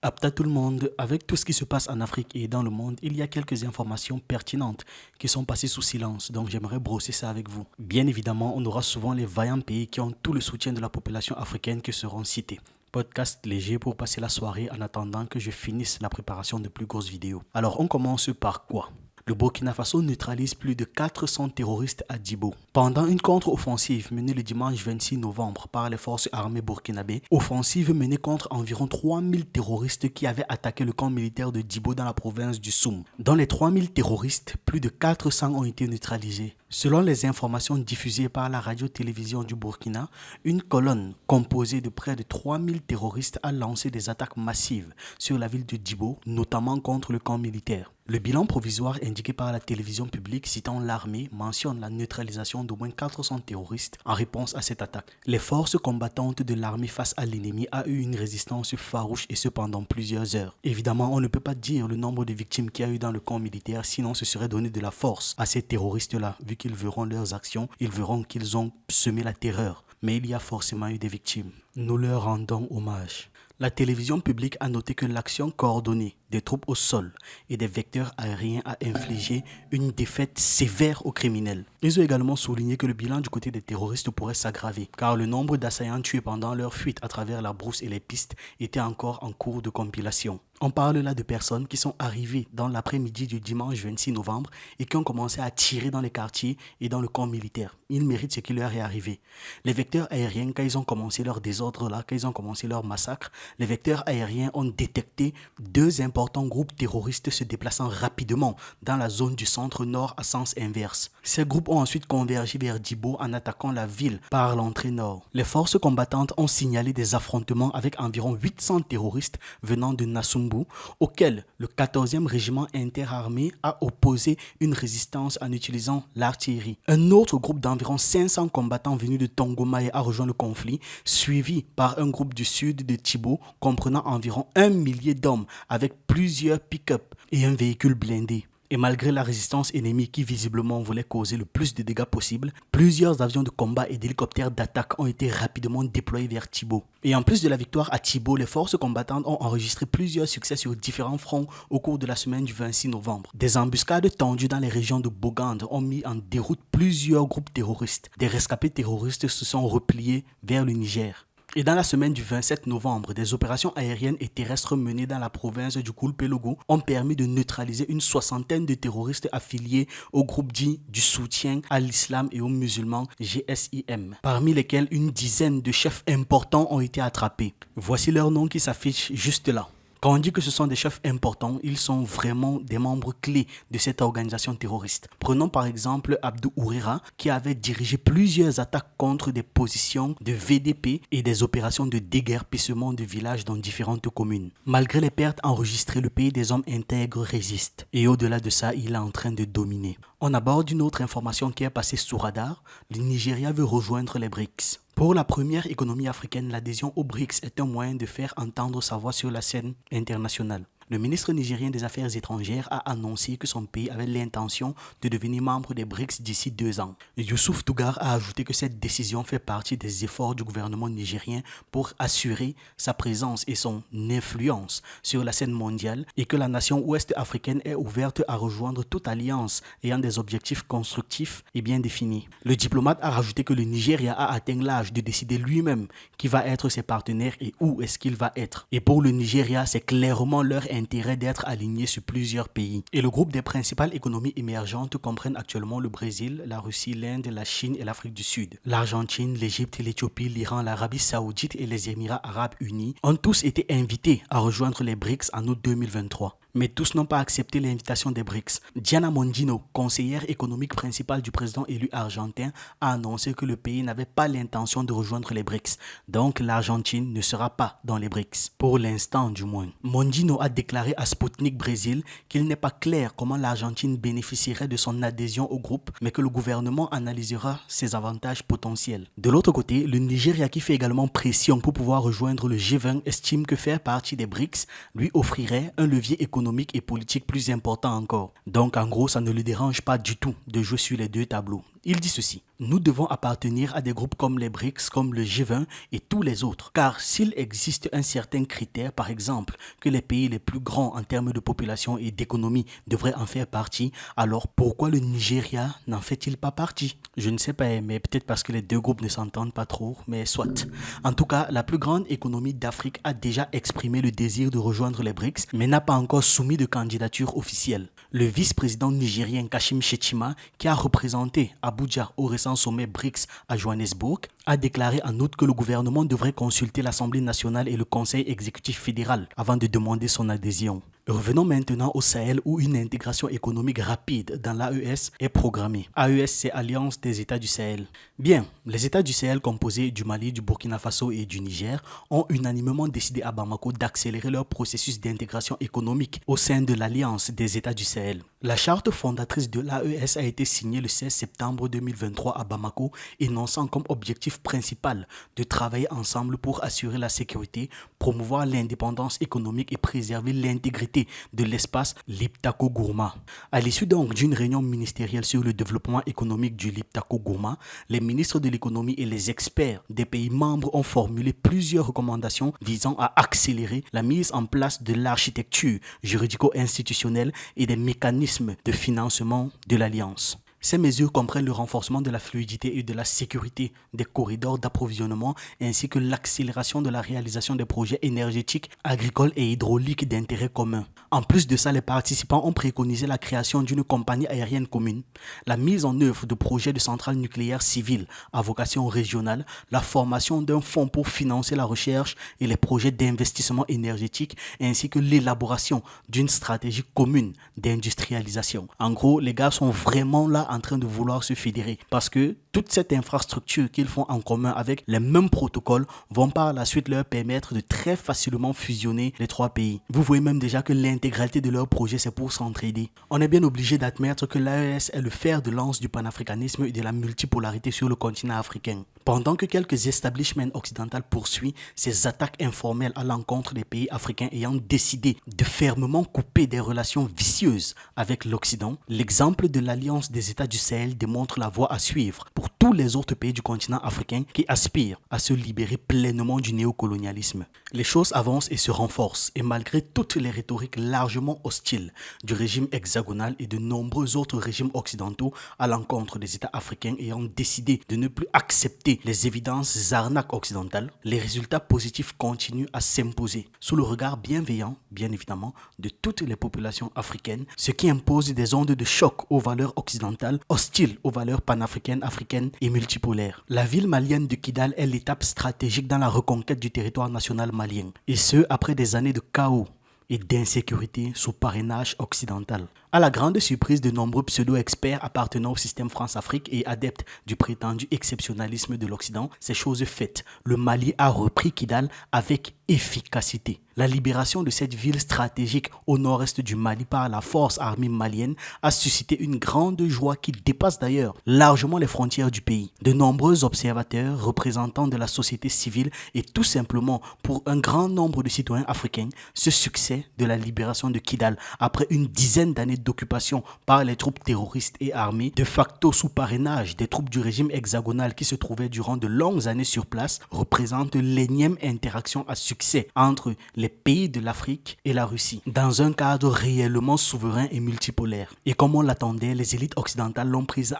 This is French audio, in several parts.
Apte à tout le monde, avec tout ce qui se passe en Afrique et dans le monde, il y a quelques informations pertinentes qui sont passées sous silence, donc j'aimerais brosser ça avec vous. Bien évidemment, on aura souvent les vaillants pays qui ont tout le soutien de la population africaine qui seront cités. Podcast léger pour passer la soirée en attendant que je finisse la préparation de plus grosses vidéos. Alors on commence par quoi? Le Burkina Faso neutralise plus de 400 terroristes à Djibo. Pendant une contre-offensive menée le dimanche 26 novembre par les forces armées burkinabées, offensive menée contre environ 3000 terroristes qui avaient attaqué le camp militaire de Djibo dans la province du Soum. Dans les 3000 terroristes, plus de 400 ont été neutralisés. Selon les informations diffusées par la radio-télévision du Burkina, une colonne composée de près de 3000 terroristes a lancé des attaques massives sur la ville de Djibo, notamment contre le camp militaire. Le bilan provisoire indiqué par la télévision publique citant l'armée mentionne la neutralisation d'au moins 400 terroristes en réponse à cette attaque. Les forces combattantes de l'armée face à l'ennemi a eu une résistance farouche et ce pendant plusieurs heures. Évidemment, on ne peut pas dire le nombre de victimes qu'il y a eu dans le camp militaire, sinon ce serait donner de la force à ces terroristes-là. Vu qu'ils verront leurs actions, ils verront qu'ils ont semé la terreur. Mais il y a forcément eu des victimes. Nous leur rendons hommage. La télévision publique a noté que l'action coordonnée des troupes au sol et des vecteurs aériens a infligé une défaite sévère aux criminels. Ils ont également souligné que le bilan du côté des terroristes pourrait s'aggraver, car le nombre d'assaillants tués pendant leur fuite à travers la brousse et les pistes était encore en cours de compilation. On parle là de personnes qui sont arrivées dans l'après-midi du dimanche 26 novembre et qui ont commencé à tirer dans les quartiers et dans le camp militaire. Ils méritent ce qui leur est arrivé. Les vecteurs aériens, quand ils ont commencé leur désordre là, quand ils ont commencé leur massacre, les vecteurs aériens ont détecté deux importants groupes terroristes se déplaçant rapidement dans la zone du centre-nord à sens inverse. Ces groupes ont ensuite convergé vers Djibo en attaquant la ville par l'entrée nord. Les forces combattantes ont signalé des affrontements avec environ 800 terroristes venant de Nassumbu, auquel le 14e régiment interarmé a opposé une résistance en utilisant l'artillerie. Un autre groupe d'environ 500 combattants venus de Tongomae a rejoint le conflit, suivi par un groupe du sud de Djibo comprenant environ 1 millier d'hommes avec plusieurs pick-up et un véhicule blindé. Et malgré la résistance ennemie qui visiblement voulait causer le plus de dégâts possible, plusieurs avions de combat et d'hélicoptères d'attaque ont été rapidement déployés vers Djibo. Et en plus de la victoire à Djibo, les forces combattantes ont enregistré plusieurs succès sur différents fronts au cours de la semaine du 26 novembre. Des embuscades tendues dans les régions de Bogande ont mis en déroute plusieurs groupes terroristes. Des rescapés terroristes se sont repliés vers le Niger. Et dans la semaine du 27 novembre, des opérations aériennes et terrestres menées dans la province du Koulpelogo ont permis de neutraliser une soixantaine de terroristes affiliés au groupe dit du soutien à l'islam et aux musulmans GSIM, parmi lesquels une dizaine de chefs importants ont été attrapés. Voici leurs noms qui s'affichent juste là. Quand on dit que ce sont des chefs importants, ils sont vraiment des membres clés de cette organisation terroriste. Prenons par exemple Abdou Ourera, qui avait dirigé plusieurs attaques contre des positions de VDP et des opérations de déguerpissement de villages dans différentes communes. Malgré les pertes enregistrées, le pays des hommes intègres résiste. Et au-delà de ça, il est en train de dominer. On aborde une autre information qui est passée sous radar. Le Nigeria veut rejoindre les BRICS. Pour la première économie africaine, l'adhésion aux BRICS est un moyen de faire entendre sa voix sur la scène internationale. Le ministre nigérien des Affaires étrangères a annoncé que son pays avait l'intention de devenir membre des BRICS d'ici 2 ans. Youssouf Tougar a ajouté que cette décision fait partie des efforts du gouvernement nigérien pour assurer sa présence et son influence sur la scène mondiale et que la nation ouest-africaine est ouverte à rejoindre toute alliance ayant des objectifs constructifs et bien définis. Le diplomate a rajouté que le Nigeria a atteint l'âge de décider lui-même qui va être ses partenaires et où est-ce qu'il va être. Et pour le Nigeria, c'est clairement leur intérêt d'être aligné sur plusieurs pays. Et le groupe des principales économies émergentes comprennent actuellement le Brésil, la Russie, l'Inde, la Chine et l'Afrique du Sud. L'Argentine, l'Égypte, l'Éthiopie, l'Iran, l'Arabie Saoudite et les Émirats Arabes Unis ont tous été invités à rejoindre les BRICS en août 2023. Mais tous n'ont pas accepté l'invitation des BRICS. Diana Mondino, conseillère économique principale du président élu argentin, a annoncé que le pays n'avait pas l'intention de rejoindre les BRICS. Donc l'Argentine ne sera pas dans les BRICS, pour l'instant du moins. Mondino a déclaré à Sputnik Brésil qu'il n'est pas clair comment l'Argentine bénéficierait de son adhésion au groupe, mais que le gouvernement analysera ses avantages potentiels. De l'autre côté, le Nigeria, qui fait également pression pour pouvoir rejoindre le G20, estime que faire partie des BRICS lui offrirait un levier économique et politique plus important encore. Donc en gros, ça ne le dérange pas du tout de jouer sur les deux tableaux. Il dit ceci: nous devons appartenir à des groupes comme les BRICS, comme le G20 et tous les autres. Car s'il existe un certain critère, par exemple, que les pays les plus grands en termes de population et d'économie devraient en faire partie, alors pourquoi le Nigeria n'en fait-il pas partie? Je ne sais pas, mais peut-être parce que les deux groupes ne s'entendent pas trop, mais soit. En tout cas, la plus grande économie d'Afrique a déjà exprimé le désir de rejoindre les BRICS, mais n'a pas encore soumis de candidature officielle. Le vice-président nigérien Kashim Shettima, qui a représenté Abuja au récent sommet BRICS à Johannesburg, a déclaré en outre que le gouvernement devrait consulter l'Assemblée nationale et le Conseil exécutif fédéral avant de demander son adhésion. Revenons maintenant au Sahel où une intégration économique rapide dans l'AES est programmée. AES, c'est Alliance des États du Sahel. Bien, les États du Sahel composés du Mali, du Burkina Faso et du Niger ont unanimement décidé à Bamako d'accélérer leur processus d'intégration économique au sein de l'Alliance des États du Sahel. La charte fondatrice de l'AES a été signée le 16 septembre 2023 à Bamako, énonçant comme objectif principal de travailler ensemble pour assurer la sécurité, promouvoir l'indépendance économique et préserver l'intégrité de l'espace Liptako-Gourma. À l'issue donc d'une réunion ministérielle sur le développement économique du Liptako-Gourma, les ministres de l'économie et les experts des pays membres ont formulé plusieurs recommandations visant à accélérer la mise en place de l'architecture juridico-institutionnelle et des mécanismes de financement de l'Alliance. Ces mesures comprennent le renforcement de la fluidité et de la sécurité des corridors d'approvisionnement ainsi que l'accélération de la réalisation des projets énergétiques, agricoles et hydrauliques d'intérêt commun. En plus de ça, les participants ont préconisé la création d'une compagnie aérienne commune, la mise en œuvre de projets de centrales nucléaires civiles à vocation régionale, la formation d'un fonds pour financer la recherche et les projets d'investissement énergétique ainsi que l'élaboration d'une stratégie commune d'industrialisation. En gros, les gars sont vraiment là en train de vouloir se fédérer parce que toute cette infrastructure qu'ils font en commun avec les mêmes protocoles vont par la suite leur permettre de très facilement fusionner les trois pays. Vous voyez même déjà que l'intégralité de leur projet c'est pour s'entraider. On est bien obligé d'admettre que l'AES est le fer de lance du panafricanisme et de la multipolarité sur le continent africain. Pendant que quelques establishments occidentaux poursuivent ces attaques informelles à l'encontre des pays africains ayant décidé de fermement couper des relations vicieuses avec l'Occident, l'exemple de l'Alliance des États du Sahel démontre la voie à suivre pour tous les autres pays du continent africain qui aspirent à se libérer pleinement du néocolonialisme. Les choses avancent et se renforcent et malgré toutes les rhétoriques largement hostiles du régime hexagonal et de nombreux autres régimes occidentaux à l'encontre des États africains ayant décidé de ne plus accepter les évidences arnaques occidentales, les résultats positifs continuent à s'imposer sous le regard bienveillant, bien évidemment, de toutes les populations africaines, ce qui impose des ondes de choc aux valeurs occidentales, hostiles aux valeurs panafricaines, africaines et multipolaires. La ville malienne de Kidal est l'étape stratégique dans la reconquête du territoire national malien, et ce après des années de chaos et d'insécurité sous parrainage occidental. À la grande surprise de nombreux pseudo-experts appartenant au système France-Afrique et adeptes du prétendu exceptionnalisme de l'Occident, ces choses faites, le Mali a repris Kidal avec efficacité. La libération de cette ville stratégique au nord-est du Mali par la force armée malienne a suscité une grande joie qui dépasse d'ailleurs largement les frontières du pays. De nombreux observateurs, représentants de la société civile et tout simplement pour un grand nombre de citoyens africains, ce succès de la libération de Kidal après une dizaine d'années d'occupation par les troupes terroristes et armées, de facto sous parrainage des troupes du régime hexagonal qui se trouvaient durant de longues années sur place, représente l'énième interaction à succès entre les pays de l'Afrique et la Russie, dans un cadre réellement souverain et multipolaire. Et comme on l'attendait, les élites occidentales ont pris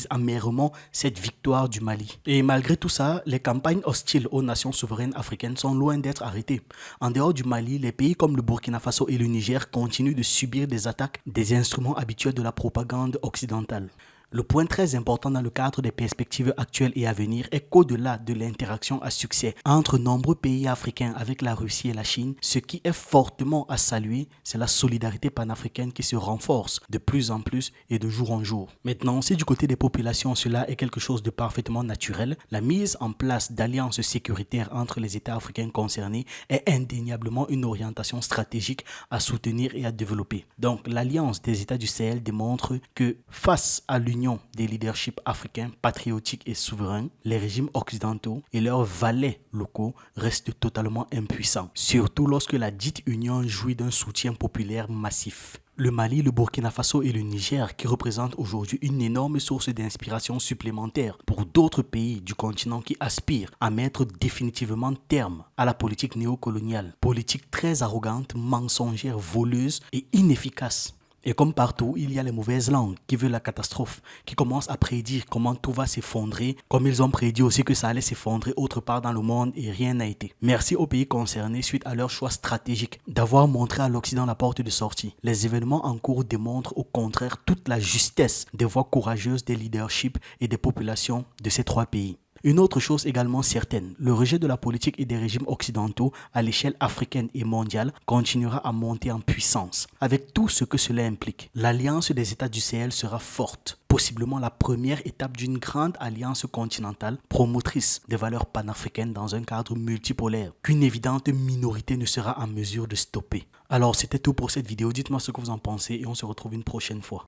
amèrement cette victoire du Mali. Et malgré tout ça, les campagnes hostiles aux nations souveraines africaines sont loin d'être arrêtées. En dehors du Mali, les pays comme le Burkina Faso et le Niger continuent de subir des attaques des instruments habituels de la propagande occidentale. Le point très important dans le cadre des perspectives actuelles et à venir est qu'au-delà de l'interaction à succès entre nombreux pays africains avec la Russie et la Chine, ce qui est fortement à saluer, c'est la solidarité panafricaine qui se renforce de plus en plus et de jour en jour. Maintenant, si du côté des populations cela est quelque chose de parfaitement naturel, la mise en place d'alliances sécuritaires entre les États africains concernés est indéniablement une orientation stratégique à soutenir et à développer. Donc, l'alliance des États du Sahel démontre que face à l'union réunion des leaderships africains patriotiques et souverains, les régimes occidentaux et leurs valets locaux restent totalement impuissants, surtout lorsque la dite union jouit d'un soutien populaire massif. Le Mali, le Burkina Faso et le Niger, qui représentent aujourd'hui une énorme source d'inspiration supplémentaire pour d'autres pays du continent qui aspirent à mettre définitivement terme à la politique néocoloniale, politique très arrogante, mensongère, voleuse et inefficace. Et comme partout, il y a les mauvaises langues qui veulent la catastrophe, qui commencent à prédire comment tout va s'effondrer, comme ils ont prédit aussi que ça allait s'effondrer autre part dans le monde et rien n'a été. Merci aux pays concernés suite à leur choix stratégique d'avoir montré à l'Occident la porte de sortie. Les événements en cours démontrent au contraire toute la justesse des voix courageuses des leaderships et des populations de ces trois pays. Une autre chose également certaine, le rejet de la politique et des régimes occidentaux à l'échelle africaine et mondiale continuera à monter en puissance, avec tout ce que cela implique. L'alliance des États du Sahel sera forte, possiblement la première étape d'une grande alliance continentale promotrice des valeurs panafricaines dans un cadre multipolaire, qu'une évidente minorité ne sera en mesure de stopper. Alors c'était tout pour cette vidéo, dites-moi ce que vous en pensez et on se retrouve une prochaine fois.